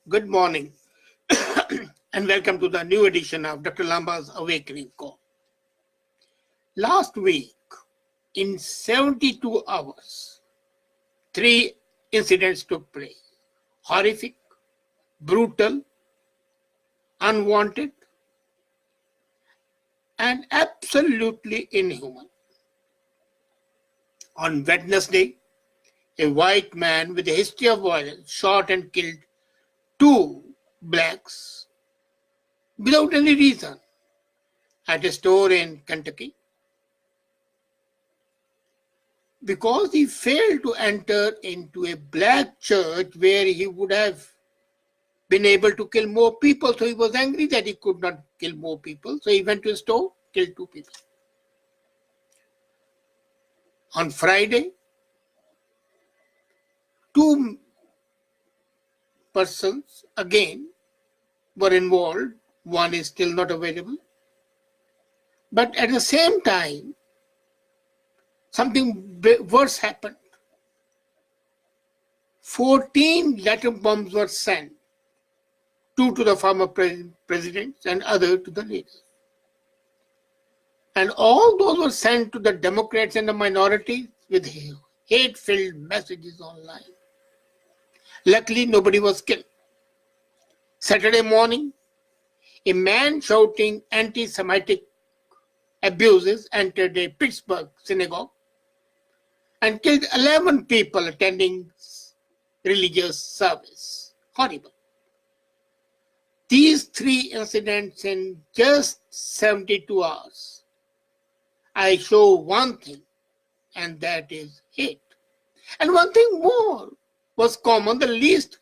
Good morning and welcome to the new edition of Dr. Lamba's Awakening Call. Last week, in 72 hours, three incidents took place. Horrific, brutal, unwanted, and absolutely inhuman. On Wednesday, a white man with a history of violence shot and killed two blacks without any reason at a store in Kentucky because he failed to enter into a black church where he would have been able to kill more people. So he was angry that he could not kill more people. So he went to a store, killed two people. On Friday, two persons again were involved. One is still not available. But at the same time, something worse happened. 14 letter bombs were sent, two to the former presidents and other to the leaders. And all those were sent to the Democrats and the minorities with hate-filled messages online. Luckily, nobody was killed. Saturday morning, a man shouting anti-Semitic abuses entered a Pittsburgh synagogue and killed 11 people attending religious service. Horrible. These three incidents in just 72 hours, I show one thing, and that is hate. And one thing more was common, the least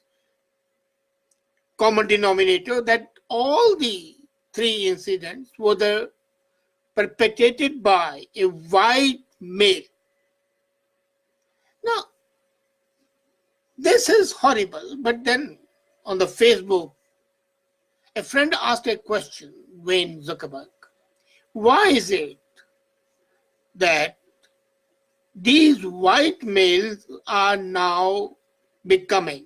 common denominator, that all the three incidents were perpetrated by a white male. Now, this is horrible, but then on the Facebook, a friend asked a question, Wayne Zuckerberg. Why is it that these white males are now becoming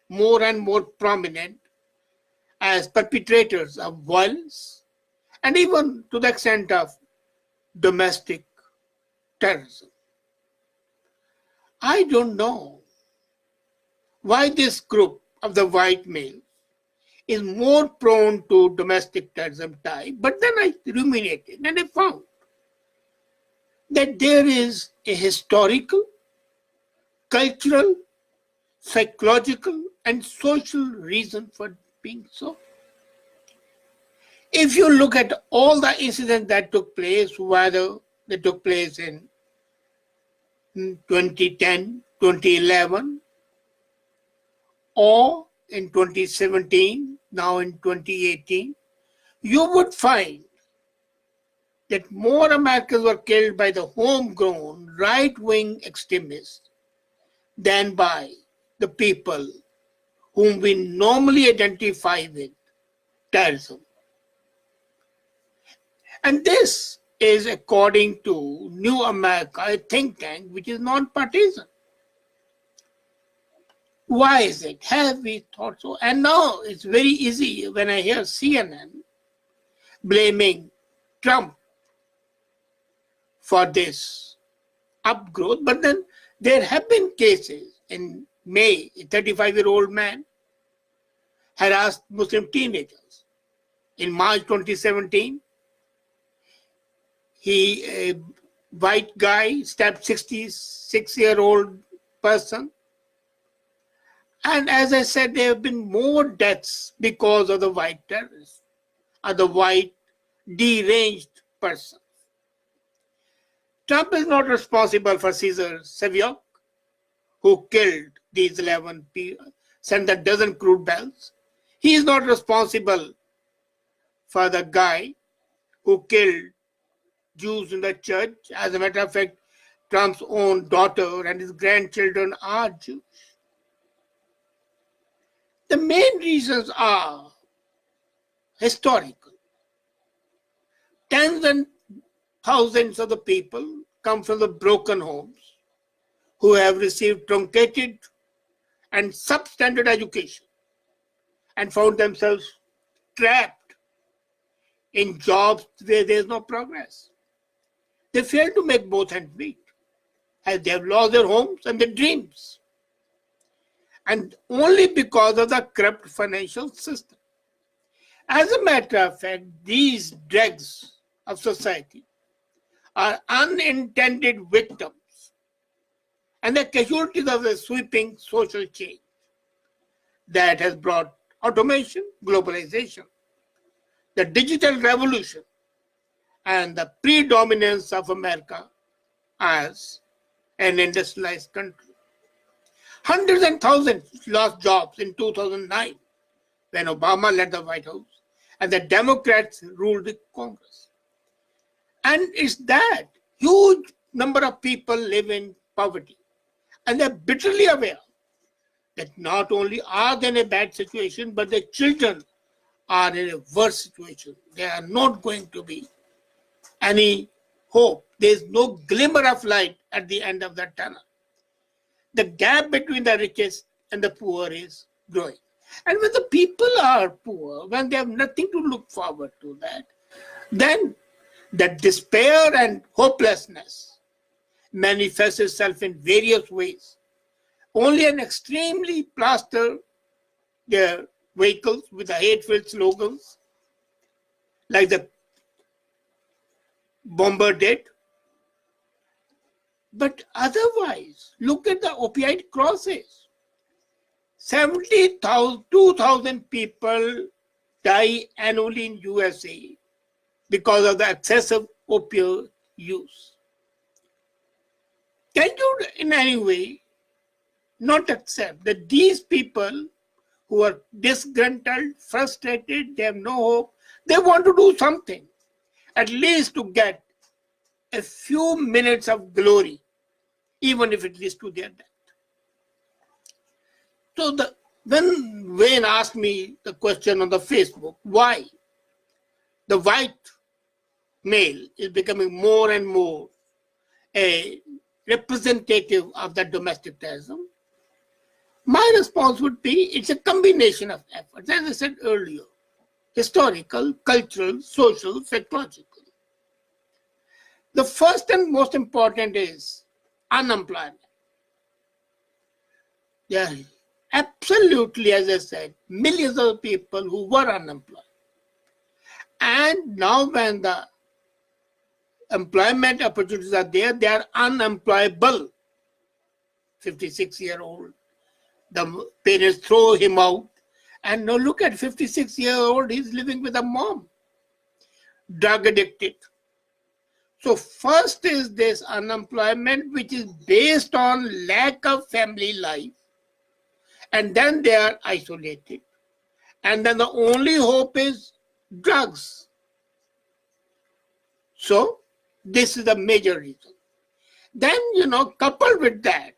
more and more prominent as perpetrators of violence and even to the extent of domestic terrorism? I don't know why this group of the white males is more prone to domestic terrorism type, but then I ruminated and I found that there is a historical, cultural, psychological, and social reason for being so. If you look at all the incidents that took place, whether they took place in 2010, 2011, or in 2017, now in 2018, you would find that more Americans were killed by the homegrown right-wing extremists than by the people whom we normally identify with terrorism. And this is according to New America, a think tank which is non-partisan. Why is it? Have we thought so? And now it's very easy when I hear CNN blaming Trump for this upgrowth. But then there have been cases. In May, a 35-year-old man harassed Muslim teenagers. In March 2017, a white guy stabbed 66-year-old person. And as I said, there have been more deaths because of the white terrorists or the white deranged person. Trump is not responsible for Cesar Saviok, who killed these 11 people, sent a dozen crude bells. He is not responsible for the guy who killed Jews in the church. As a matter of fact, Trump's own daughter and his grandchildren are Jews. The main reasons are historical. Tens and thousands of the people come from the broken homes who have received truncated and substandard education and found themselves trapped in jobs where there is no progress. They fail to make both ends meet, as they have lost their homes and their dreams, and only because of the corrupt financial system. As a matter of fact, these dregs of society are unintended victims and the casualties of the sweeping social change that has brought automation, globalization, the digital revolution, and the predominance of America as an industrialized country. Hundreds and thousands lost jobs in 2009 when Obama led the White House and the Democrats ruled the Congress. And it's that huge number of people live in poverty, and they're bitterly aware that not only are they in a bad situation, but their children are in a worse situation. There are not going to be any hope. There's no glimmer of light at the end of that tunnel. The gap between the richest and the poor is growing. And when the people are poor, when they have nothing to look forward to that, then the despair and hopelessness manifests itself in various ways. Only an extremely plaster their vehicles with the hate-filled slogans, like the bomber did. But otherwise, look at the opioid crisis. 2,000 people die annually in USA because of the excessive opioid use. Can you in any way not accept that these people who are disgruntled, frustrated, they have no hope, they want to do something, at least to get a few minutes of glory, even if it leads to their death? So when Wayne asked me the question on the Facebook, why the white male is becoming more and more a representative of the domestic terrorism, my response would be it's a combination of efforts, as I said earlier, historical, cultural, social, psychological. The first and most important is unemployment. There are absolutely, as I said, millions of people who were unemployed. And now when the employment opportunities are there, they are unemployable. 56-year-old, the parents throw him out. And now look at 56-year-old, he's living with a mom, drug addicted. So first is this unemployment, which is based on lack of family life. And then they are isolated. And then the only hope is drugs. So this is the major reason. Then, coupled with that,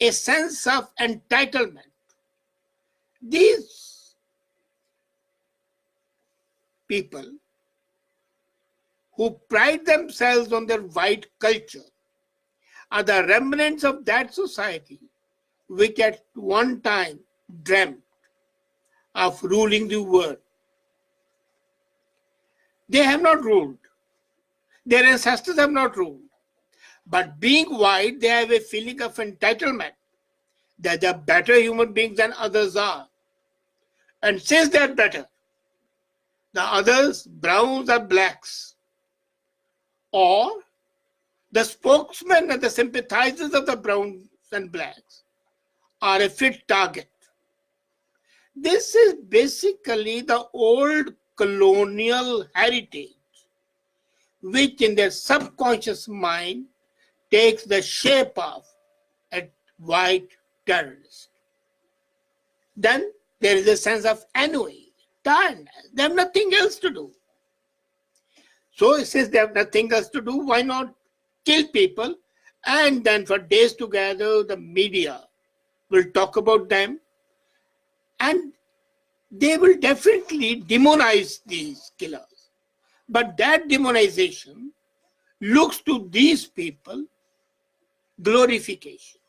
a sense of entitlement. These people who pride themselves on their white culture are the remnants of that society which at one time dreamt of ruling the world. They have not ruled. Their ancestors have not ruled. But being white, they have a feeling of entitlement that they are better human beings than others are. And since they are better, the others, browns or blacks, or the spokesmen and the sympathizers of the browns and blacks are a fit target. This is basically the old colonial heritage, which in their subconscious mind takes the shape of a white terrorist. Then there is a sense of ennui, tiredness. They have nothing else to do. So since they have nothing else to do, why not kill people? And then for days together, the media will talk about them. And they will definitely demonize these killers. But that demonization looks to these people glorification.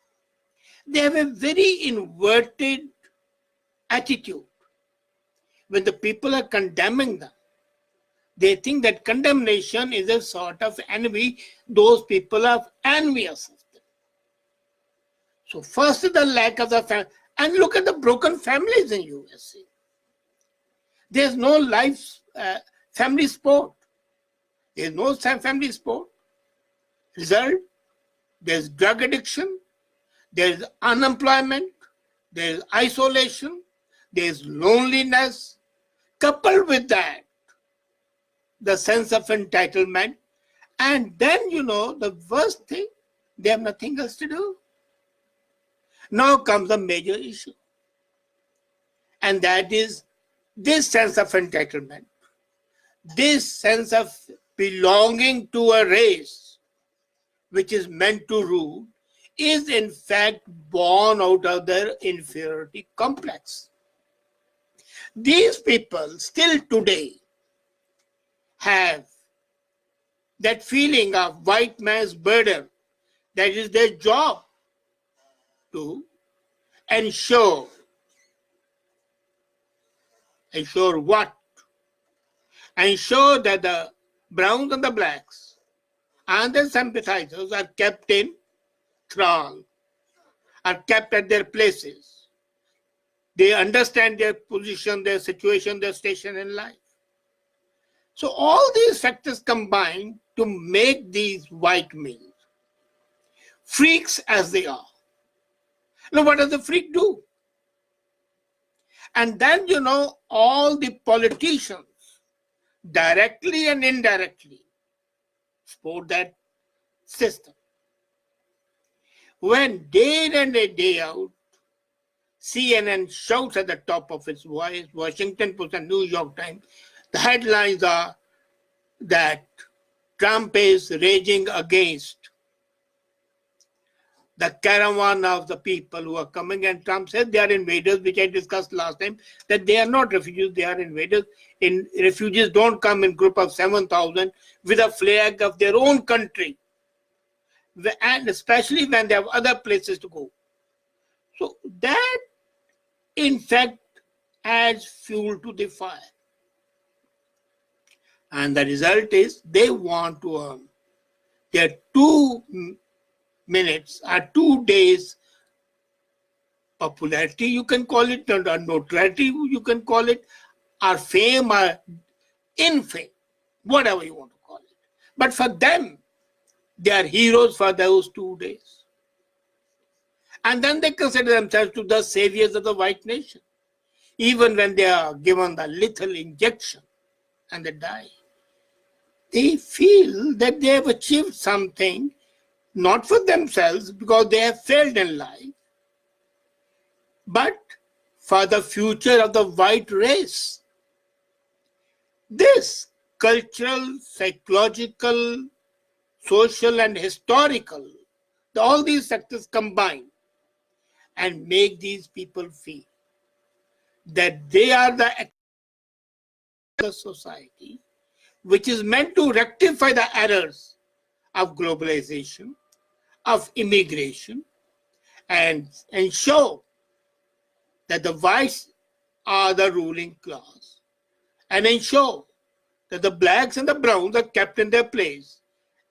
They have a very inverted attitude when the people are condemning them, they think that condemnation is a sort of envy. Those people are envious of them. So first is the lack of the family. And look at the broken families in USA. There's no family support. There's no family support. Result, there's drug addiction, there's unemployment, there's isolation, there's loneliness. Coupled with that, the sense of entitlement. And then, the worst thing, they have nothing else to do. Now comes the major issue. And that is this sense of entitlement, this sense of belonging to a race which is meant to rule, is in fact born out of their inferiority complex. These people still today have that feeling of white man's burden, that is their job to ensure what? Ensure that the browns and the blacks and their sympathizers are kept in thrall, are kept at their places. They understand their position, their situation, their station in life. So all these factors combine to make these white males, freaks as they are. Now what does the freak do? And then, all the politicians, directly and indirectly, support that system. When day in and day out, CNN shouts at the top of its voice, Washington Post and New York Times, the headlines are that Trump is raging against the caravan of the people who are coming, and Trump says they are invaders, which I discussed last time, that they are not refugees, they are invaders. Refugees don't come in group of 7,000 with a flag of their own country, and especially when they have other places to go. So that, in fact, adds fuel to the fire. And the result is they want to earn their 2 minutes or 2 days popularity, you can call it, or notoriety, you can call it, or fame, or infame, whatever you want to call it. But for them, they are heroes for those 2 days. And then they consider themselves to the saviors of the white nation, even when they are given the lethal injection and they die. They feel that they have achieved something, not for themselves because they have failed in life, but for the future of the white race. This cultural, psychological, social, and historical, all these factors combine and make these people feel that they are the society which is meant to rectify the errors of globalization, of immigration, and ensure that the whites are the ruling class, and ensure that the blacks and the browns are kept in their place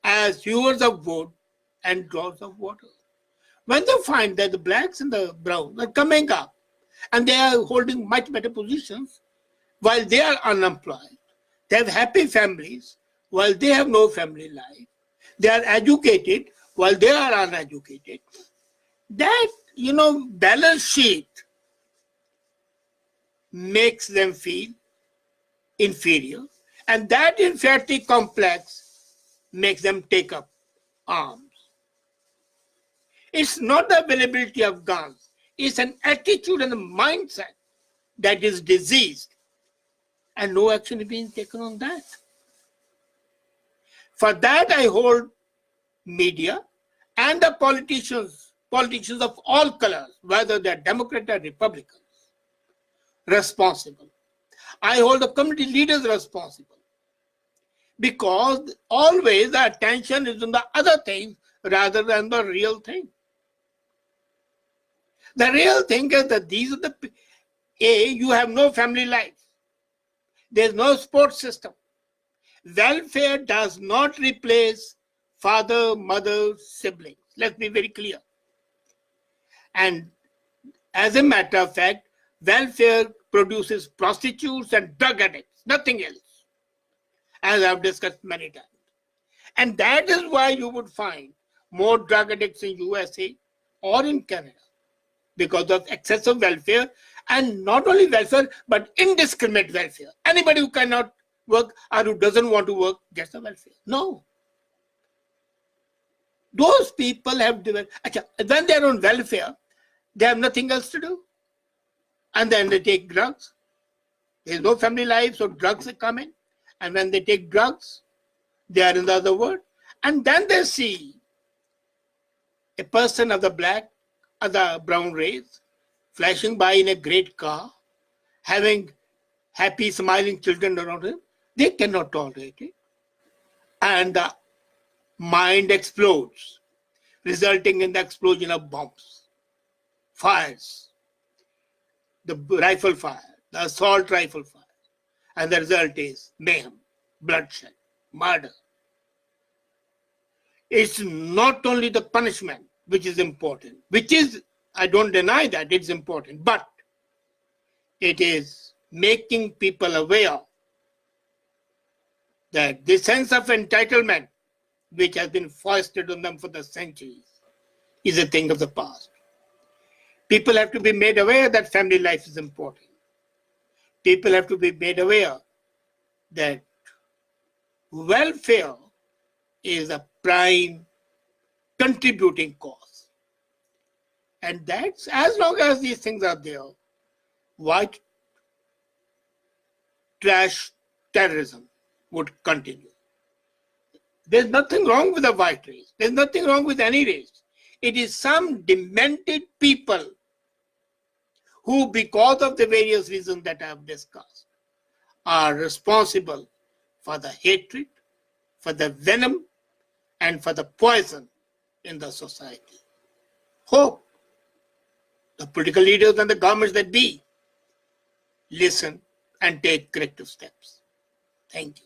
as hewers of wood and drawers of water. When they find that the blacks and the browns are coming up and they are holding much better positions while they are unemployed, they have happy families while they have no family life, they are educated while they are uneducated, that, balance sheet makes them feel inferior, and that inferiority complex makes them take up arms. It's not the availability of guns, it's an attitude and a mindset that is diseased, and no action is being taken on that. For that, I hold media and the politicians of all colors, whether they're Democrat or Republicans, responsible. I hold the community leaders responsible, because always the attention is on the other things rather than the real thing. The real thing is that these are you have no family life. There's no support system. Welfare does not replace father, mother, siblings. Let's be very clear. And as a matter of fact, welfare produces prostitutes and drug addicts, nothing else, as I've discussed many times. And that is why you would find more drug addicts in USA or in Canada, because of excessive welfare, and not only welfare, but indiscriminate welfare. Anybody who cannot work or who doesn't want to work gets the welfare. No. Those people have developed, when they're on welfare, they have nothing else to do. And then they take drugs. There's no family life, so drugs come in. And when they take drugs, they are in the other world. And then they see a person of the black or the brown race flashing by in a great car, having happy, smiling children around him. They cannot tolerate it. And the mind explodes, resulting in the explosion of bombs, fires, the rifle fire, the assault rifle fire. And the result is mayhem, bloodshed, murder. It's not only the punishment which is important, which is, I don't deny that it's important, but it is making people aware that the sense of entitlement which has been foisted on them for the centuries is a thing of the past. People have to be made aware that family life is important. People have to be made aware that welfare is a prime contributing cause. And that's, as long as these things are there, white trash terrorism would continue. There's nothing wrong with the white race. There's nothing wrong with any race. It is some demented people who, because of the various reasons that I have discussed, are responsible for the hatred, for the venom, and for the poison in the society. Hope the political leaders and the governments that be listen and take corrective steps. Thank you.